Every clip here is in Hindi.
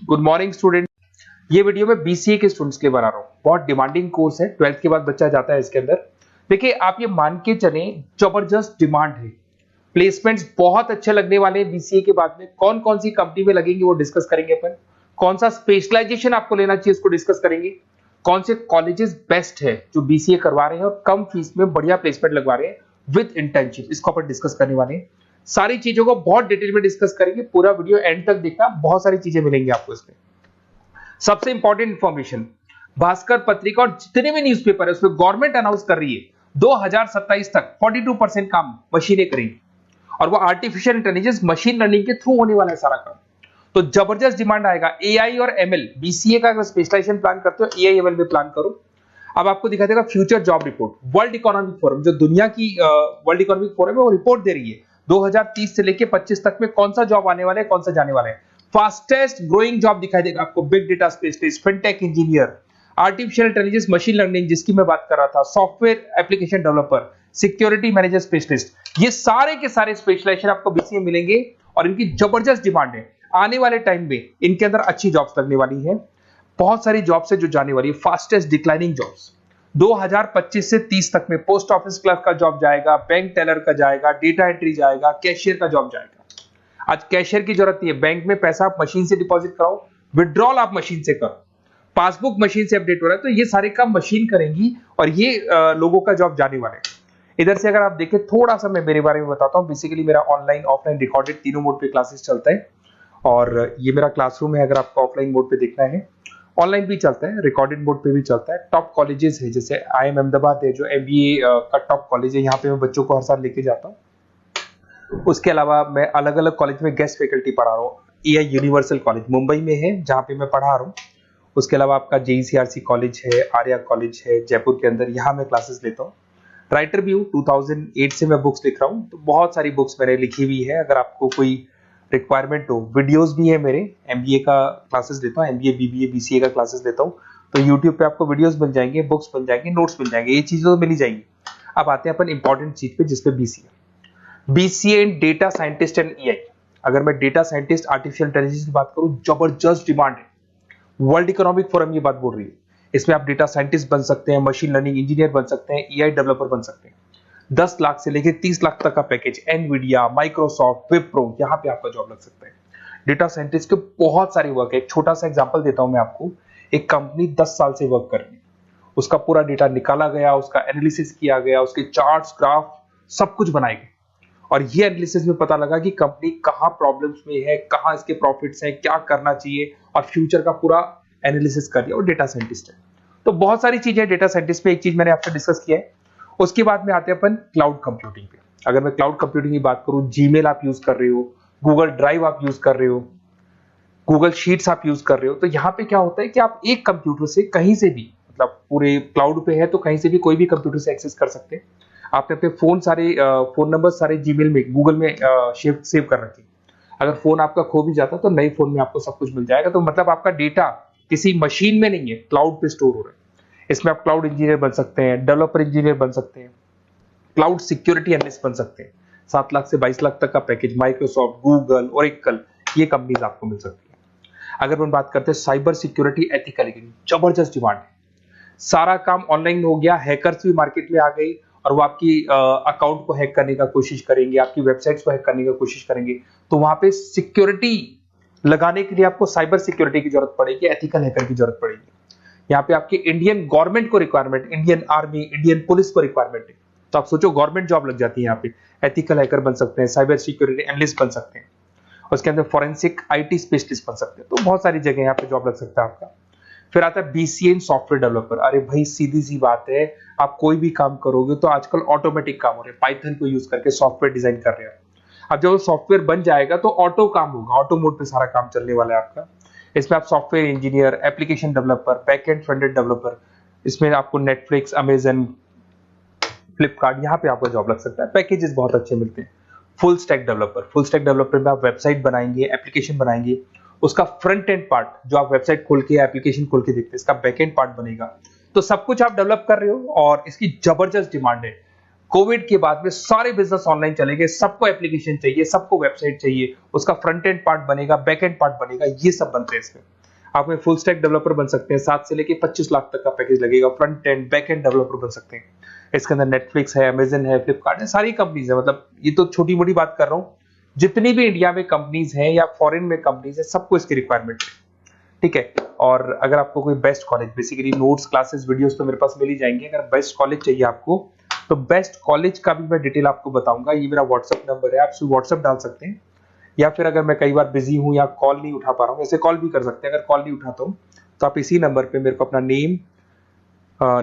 Good morning student. ये वीडियो मैं बीसीए के स्टूडेंट्स के लिए बना रहा हूँ। बहुत डिमांडिंग कोर्स है, 12th के बाद बच्चा जाता है इसके अंदर। देखिए आप ये मान के चले, जबरदस्त डिमांड है, प्लेसमेंट्स बहुत अच्छे लगने वाले हैं बीसीए के बाद में। कौन कौन सी कंपनी में लगेंगे वो डिस्कस करेंगे अपन। कौन सा स्पेशलाइजेशन आपको लेना चाहिए उसको डिस्कस करेंगे। कौन से कॉलेजेस बेस्ट है जो बीसीए करवा रहे हैं और कम फीस में बढ़िया प्लेसमेंट लगवा रहे हैं विद इंटर्नशिप, इसको अपन डिस्कस करने वाले हैं। सारी चीजों को बहुत डिटेल में डिस्कस करेंगे। पूरा वीडियो एंड तक देखना, बहुत सारी चीजें मिलेंगी आपको इसमें। सबसे इंपॉर्टेंट इंफॉर्मेशन, भास्कर पत्रिका और जितने भी न्यूज़पेपर है उसमें गवर्नमेंट अनाउंस कर रही है 2027 तक 42% काम मशीनें करेंगी और वो आर्टिफिशियल इंटेलिजेंस मशीन लर्निंग के थ्रू होने वाला है सारा काम। तो जबरदस्त डिमांड आएगा। एआई और एमएल, बीसीए का अगर स्पेशलाइजेशन प्लान करते हो एआई एमएल में प्लान करो। अब आपको दिखा देगा future job report, world economic forum, जो दुनिया की वर्ल्ड इकोनॉमिक फोरम है वो रिपोर्ट दे रही है 2030 से लेके 25 तक में कौन सा जॉब आने वाला है, कौन सा जाने वाला है। फास्टेस्ट ग्रोइंग जॉब दिखाई देगा आपको, big data specialist, fintech engineer, artificial intelligence machine learning जिसकी मैं बात कर रहा था, software application developer, security manager specialist, ये सारे के सारे स्पेशलाइजेशन आपको बीसीए मिलेंगे और इनकी जबरदस्त डिमांड है। आने वाले टाइम में इनके अंदर अच्छी जॉब्स लगने वाली है, बहुत सारी जॉब्स है जो जाने वाली है। फास्टेस्ट डिक्लाइनिंग जॉब्स 2025 से 30 तक में पोस्ट ऑफिस क्लर्क का जॉब जाएगा, बैंक टेलर का जाएगा, डेटा एंट्री जाएगा, कैशियर का जॉब जाएगा। आज कैशियर की जरूरत नहीं है, बैंक में पैसा आप मशीन से डिपॉजिट कराओ, विड्रॉल आप मशीन से करो, पासबुक मशीन से अपडेट हो रहा है, तो ये सारे काम मशीन करेंगी और ये लोगों का जॉब जाने वाला है। इधर से अगर आप देखें थोड़ा सा मैं मेरे बारे में बताता हूँ। बेसिकली मेरा ऑनलाइन ऑफलाइन रिकॉर्डेड तीनों मोड पे क्लासेस चलता है और ये मेरा क्लासरूम है। अगर आपको ऑफलाइन मोड पे देखना है, ऑनलाइन भी चलता है, रिकॉर्डेड मोड पे भी चलता है। टॉप कॉलेजेस है जैसे IIM अहमदाबाद है जो MBA का टॉप कॉलेज है, यहाँ पे मैं बच्चों को हर साल लेके जाता हूँ। उसके अलावा मैं अलग अलग कॉलेज में गेस्ट फैकल्टी पढ़ा रहा हूँ। AI यूनिवर्सल कॉलेज मुंबई में है जहाँ पे मैं पढ़ा रहा हूँ। उसके अलावा आपका JECRC कॉलेज है, आर्या कॉलेज है जयपुर के अंदर, यहाँ मैं क्लासेस लेता हूँ। राइटर भी हूँ, 2008 से मैं बुक्स लिख रहा हूँ, तो बहुत सारी बुक्स मैंने लिखी हुई है। अगर आपको कोई रिक्वायरमेंट हो, वीडियोस भी है मेरे, MBA का क्लासेस लेता हूँ, MBA BBA BCA का क्लासेस लेता हूँ, तो YouTube पे आपको वीडियोस मिल जाएंगे, बुक्स मिल जाएंगे, नोट्स मिल जाएंगे, ये चीजें तो मिल ही जाएंगी। अब आते हैं अपन इंपॉर्टेंट चीज पे जिसपे BCA in data scientist and AI। अगर मैं डेटा साइंटिस्ट आर्टिफिशियल इंटेलिजेंस की बात करूं, जबरदस्त डिमांड है। वर्ल्ड इकोनॉमिक फोरम ये बात बोल रही है। इसमें आप डेटा साइंटिस्ट बन सकते हैं, मशीन लर्निंग इंजीनियर बन सकते हैं, AI डेवलपर बन सकते हैं। 10 लाख से लेकर 30 लाख तक का पैकेज, एनवीडिया, माइक्रोसॉफ्ट, विप्रो, यहाँ पे आपका जॉब लग सकता है। डेटा साइंटिस्ट के बहुत सारे वर्क है। एक छोटा सा एग्जांपल देता हूं मैं आपको। एक कंपनी 10 साल से वर्क कर रही है, उसका पूरा डेटा निकाला गया, उसका एनालिसिस किया गया, उसके चार्ट्स, ग्राफ सब कुछ बनाए गए और ये एनालिसिस में पता लगा कि कंपनी कहां प्रॉब्लम्स में है, कहां इसके प्रॉफिट्स हैं, क्या करना चाहिए और फ्यूचर का पूरा एनालिसिस कर दिया। और डेटा साइंटिस्ट है, तो बहुत सारी चीजें डेटा साइंटिस्ट पे। एक चीज मैंने आपसे डिस्कस किया है। उसके बाद में आते हैं अपन क्लाउड कंप्यूटिंग पे। अगर मैं क्लाउड कंप्यूटिंग की बात करूं, जीमेल आप यूज कर रहे हो, गूगल ड्राइव आप यूज कर रहे हो, गूगल शीट्स आप यूज कर रहे हो, तो यहाँ पे क्या होता है कि आप एक कंप्यूटर से कहीं से भी, मतलब पूरे क्लाउड पे है तो कहीं से भी कोई भी कंप्यूटर से एक्सेस कर सकते हैं। आपने अपने फोन सारे फोन नंबर सारे जीमेल में, गूगल में सेव कर रखे। अगर फोन आपका खो भी जाता तो नए फोन में आपको सब कुछ मिल जाएगा। तो मतलब आपका डेटा किसी मशीन में नहीं है, क्लाउड पे स्टोर हो रहा है। इसमें आप क्लाउड इंजीनियर बन सकते हैं, डेवलपर इंजीनियर बन सकते हैं, क्लाउड सिक्योरिटी एनालिस्ट बन सकते हैं। 7 लाख से 22 लाख तक का पैकेज, माइक्रोसॉफ्ट, गूगल, ओरेकल, ये कंपनीज आपको मिल सकती है। अगर हम बात करते हैं साइबर सिक्योरिटी एथिकल, जबरदस्त डिमांड है। सारा काम ऑनलाइन हो गया, हैकर्स भी मार्केट में आ गई और वो आपकी अकाउंट को हैक करने का कोशिश करेंगे, आपकी वेबसाइट्स को हैक करने का कोशिश करेंगे। तो वहां पे सिक्योरिटी लगाने के लिए आपको साइबर सिक्योरिटी की जरूरत पड़ेगी, एथिकल हैकर की जरूरत पड़ेगी। यहाँ पे आपकी इंडियन गवर्नमेंट को requirement, Indian army, Indian police को रिक्वायरमेंट है। तो आप सोचो गवर्नमेंट जॉब लग जाती है यहाँ पे। एथिकल हैकर बन सकते हैं, साइबर सिक्योरिटी एनालिस्ट बन सकते हैं, उसके अंदर फॉरेंसिक IT स्पेशलिस्ट बन सकते हैं। तो बहुत सारी जगह यहाँ पे जॉब लग सकता है आपका। फिर आता है BCA इन सॉफ्टवेयर डेवलपर। अरे भाई सीधी सी बात है, आप कोई भी काम करोगे तो आजकल ऑटोमेटिक काम हो रहे हैं, पाइथन को यूज करके सॉफ्टवेयर डिजाइन कर रहे हैं। अब जब वो सॉफ्टवेयर बन जाएगा तो ऑटो काम होगा, ऑटो मोड पे सारा काम चलने वाला है आपका। इसमें आप software engineer, application developer, backend front-end developer, इसमें आपको नेटफ्लिक्स, अमेजन, फ्लिपकार्ट, यहाँ पे आपका जॉब लग सकता है। पैकेजेस बहुत अच्छे मिलते हैं। फुल स्टैक डेवलपर में आप वेबसाइट बनाएंगे, एप्लीकेशन बनाएंगे, उसका फ्रंट एंड पार्ट जो आप वेबसाइट खोल के एप्लीकेशन खोल के देखते हैं, इसका बैक एंड पार्ट बनेगा। तो सब कुछ आप डेवलप कर रहे हो और इसकी जबरदस्त डिमांड है। कोविड के बाद में सारे बिजनेस ऑनलाइन चलेंगे, सबको एप्लीकेशन चाहिए, सबको वेबसाइट चाहिए, उसका फ्रंट एंड पार्ट बनेगा, बैक एंड पार्ट बनेगा, ये सब बनते हैं इसमें। आप में फुल स्टैक डेवलपर बन सकते हैं, 7 से लेके 25 लाख तक का पैकेज लगेगा। Front end back end developer बन सकते हैं। इसके अंदर नेटफ्लिक्स है, अमेजन है, फ्लिपकार्ट है, सारी कंपनीज है। मतलब ये तो छोटी मोटी बात कर रहा हूँ, जितनी भी इंडिया में कंपनीज हैं या फॉरेन में कंपनीज है, सबको इसकी रिक्वायरमेंट है। ठीक है। और अगर आपको कोई best college, basically notes, classes, videos तो मेरे पास मिल ही जाएंगे। अगर बेस्ट कॉलेज चाहिए आपको, तो बेस्ट कॉलेज का भी मैं डिटेल आपको बताऊंगा। ये मेरा व्हाट्सएप नंबर है, आप व्हाट्सएप डाल सकते हैं, या फिर अगर मैं कई बार बिजी हूं या कॉल नहीं उठा पा रहा हूं, ऐसे कॉल भी कर सकते हैं। अगर कॉल नहीं उठाता हूं तो आप इसी नंबर पे मेरे को अपना name,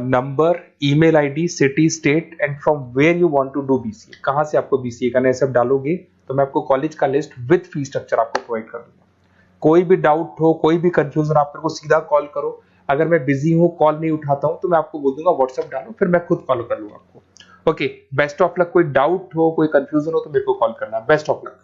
number, email ID, city, state and from where you want to do BCA, कहां से आपको बीसीए करना है, सब डालोगे तो मैं आपको कॉलेज का लिस्ट विद फी स्ट्रक्चर आपको प्रोवाइड कर दूंगा। कोई भी डाउट हो, कोई भी कंफ्यूजन, आप मेरे को सीधा कॉल करो। अगर मैं बिजी हूं, कॉल नहीं उठाता हूं, तो मैं आपको बोल दूंगा व्हाट्सएप डालो, फिर मैं खुद कॉल कर लूंगा आपको। Okay, best of luck. कोई डाउट हो, कोई कंफ्यूजन हो तो मेरे को कॉल करना। Best of luck.